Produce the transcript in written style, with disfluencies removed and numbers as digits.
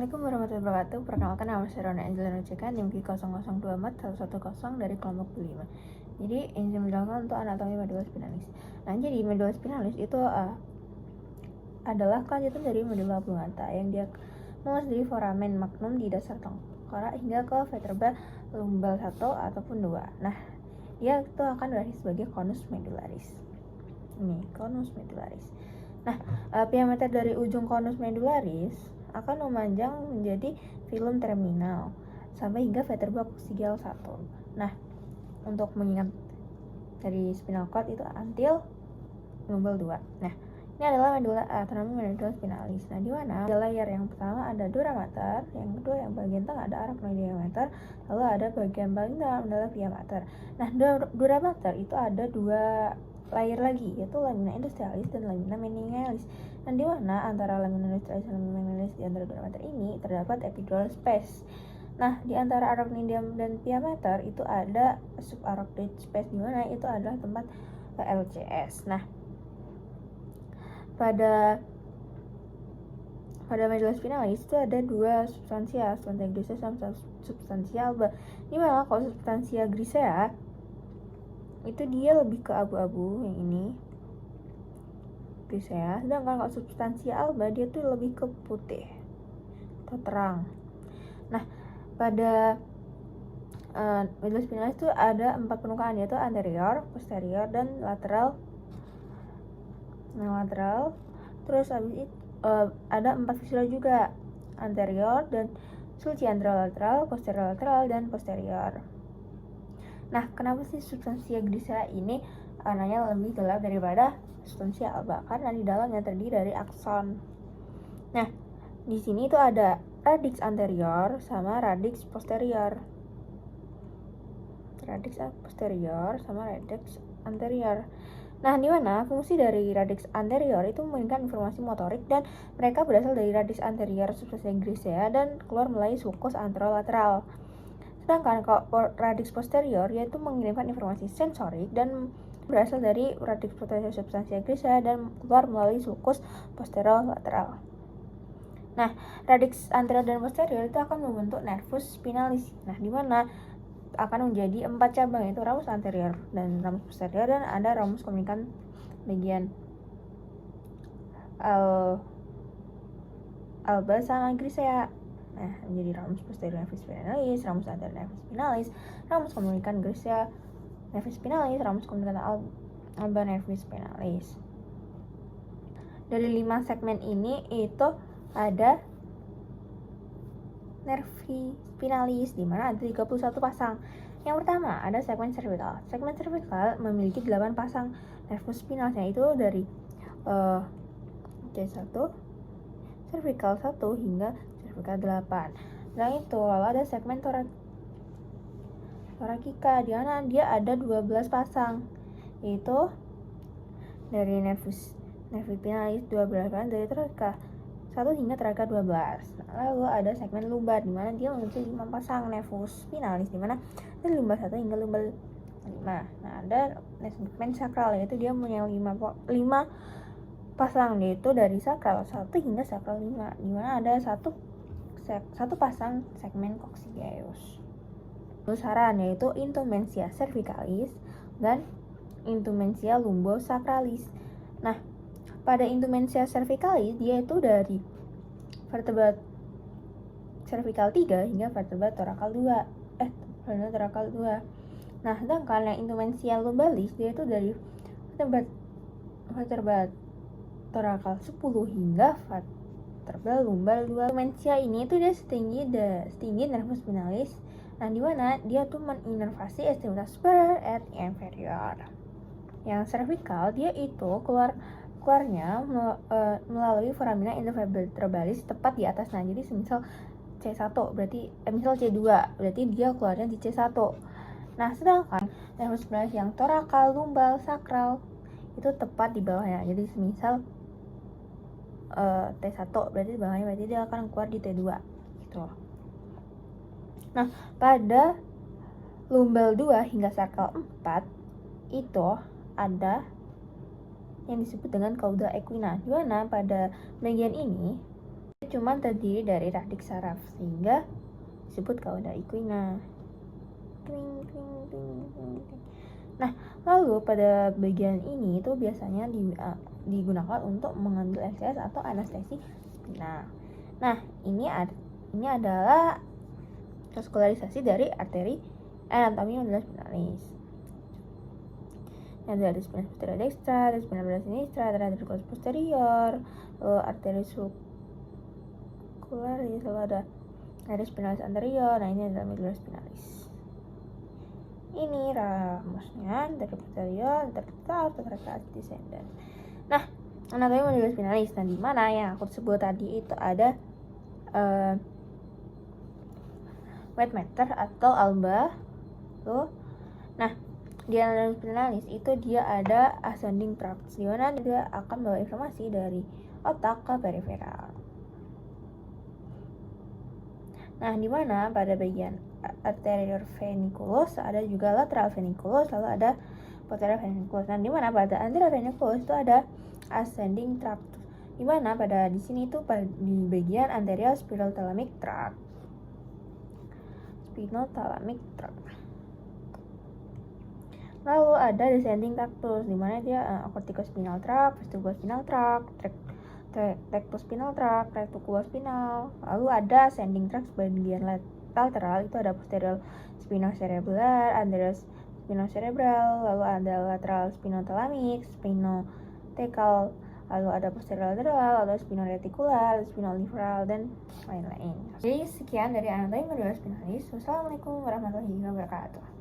Assalamualaikum warahmatullahi wabarakatuh. Perkenalkan, nama saya Rona Angelina Ceka, NIM Q00241110 dari kelompok 5. Jadi enzim dilakukan untuk anatomi medulla spinalis. Nah, jadi medulla spinalis itu adalah kelanjutan dari medulla oblongata yang dia mulai dari foramen magnum di dasar tengkorak hingga ke vertebra lumbal 1 ataupun 2. Nah, dia itu akan berakhir sebagai conus medullaris. Ini conus medullaris. Nah, diameter dari ujung conus medullaris akan memanjang menjadi filum terminal sampai hingga vertebra koksial 1. Nah, untuk mengingat dari spinal cord itu antil lumbal 2. Nah, ini adalah medulla medulla spinalis. Nah, di mana ada layer yang pertama ada dura mater, yang kedua yang bagian tengah ada arachnoidea, lalu ada bagian paling dalam adalah pia mater. Nah, dura mater itu ada dua layer lagi, yaitu lamina industrialis dan lamina meningalis. Nah, di mana antara lamina industrialis dan lamina meningalis di antara dura mater ini terdapat epidural space. Nah, di antara arachnoideum dan pia mater itu ada subarachnoid space, di mana itu adalah tempat LCS. Nah, pada medulla spinalis itu ada dua substansia grisea sama substansia alba. Di mana kalau substansia grisea itu dia lebih ke abu-abu, yang ini grisea, sedangkan kalau substansia alba dia tuh lebih ke putih atau terang. Nah, pada medulla spinalis itu ada 4 permukaan, yaitu anterior, posterior, dan lateral. Terus habis itu ada 4 fistula juga, anterior dan sulci anterolateral, posterior lateral, dan posterior. Nah, kenapa sih substansia grisea ini warnanya lebih gelap daripada substansia alba? Karena di dalamnya terdiri dari akson. Nah, di sini itu ada radix anterior sama radix posterior. Radix posterior sama radix anterior. Nah, di mana fungsi dari radix anterior itu memberikan informasi motorik, dan mereka berasal dari radix anterior substansia grisea dan keluar melalui sulcus anterolateral. Sedangkan kalau radix posterior yaitu mengirimkan informasi sensorik dan berasal dari radix posterior substansia grisea dan keluar melalui sulcus posterolateral. Nah, radix anterior dan posterior itu akan membentuk nervus spinalis. Nah, di mana akan menjadi 4 cabang, yaitu ramus anterior dan ramus posterior, dan ada ramus komunikan bagian alba sama grisea. Nah, menjadi ramus posterior nervus spinalis, ramus anterior nervus spinalis, ramus komunikan grisea nervus spinalis, ramus komunikan alba nervus spinalis. Dari 5 segmen ini itu ada nervi spinalis, di mana ada 31 pasang. Yang pertama ada segmen cervical. Segmen cervical memiliki 8 pasang nervus spinalis, yaitu dari C1 cervical 1 hingga cervical 8. Dan itu lalu ada segmen thoracica, di mana dia ada 12 pasang, yaitu dari nervus spinalis 12 pasang dari thoracica 1 hingga thoracica 12. Lalu ada segmen lumbar, di mana dia memiliki 5 pasang nervus spinalis, di mana dari lumbar 1 hingga lumbar 5. Nah, ada segmen sakral, yaitu dia punya 5 pasang, yaitu dari sakral 1 hingga sakral 5, di mana ada satu pasang segmen coccygeus. Lusaran, yaitu intumensia cervicalis dan intumensia lumbosacralis. Nah, pada intumensia cervicalis dia itu dari vertebra cervical 3 hingga vertebra thoracal 2. Nah, sedangkan yang intumensia lumbalis dia itu dari vertebra thoracal 10 hingga vertebra lumbal 2. Intumensia ini itu dia setinggi nervus spinalis. Nah, di mana dia tuh menginervasi ekstremitas superior et inferior. Yang cervical dia itu keluarnya melalui foramina intervertebralis tepat di atas. Nah, jadi semisal C1 berarti misal C2 berarti dia keluarnya di C1. Nah, sedangkan nervus spinalis yang thoracal, lumbal, sakral itu tepat di bawahnya. Jadi semisal T1 berarti di bawahnya, berarti dia akan keluar di T2 gitu. Nah, pada lumbal 2 hingga sakral 4 itu ada yang disebut dengan cauda equina, di mana pada bagian ini cuma terdiri dari radik saraf sehingga disebut cauda equina. Nah, lalu pada bagian ini itu biasanya digunakan untuk mengambil anestesi atau anestesi spinal. Nah, ini adalah vaskularisasi dari arteri anatomi medulla spinalis. Ada spina posterior dextra, ada spina bifida sinistra, ada arterioles posterior, arteri subcularis, lalu ada arteria spinalis anterior. Nah, ini adalah medulla spinalis. Ini ramusnya dari posterior, intercostal, retractus descendens. Nah, anatomi medulla spinalis. Nah, di mana yang aku sebut tadi itu ada white matter atau alba. Tuh. Nah, di anatomi spinalis itu dia ada ascending tract, di mana dia akan membawa informasi dari otak ke periferal. Nah, di mana pada bagian anterior veniculus ada juga lateral veniculus, lalu ada posterior veniculus. Nah, di mana pada anterior veniculus itu ada ascending tract, di mana pada di sini itu di bagian anterior spinothalamic tract. Lalu ada descending tractus, di mana dia corticospinal tract, vestibulospinal tract, rectospinal tract, reticulospinal. Lalu ada ascending tract bagian lateral, itu ada posterior spinocerebellar, anterior spinocerebral, lalu ada lateral spinothalamic, spinothecal, lalu ada posterior lateral, lalu spinoretikular, spinoliveral, dan lain-lain. Jadi sekian dari anatomi medulla spinalis. Wassalamualaikum warahmatullahi wabarakatuh.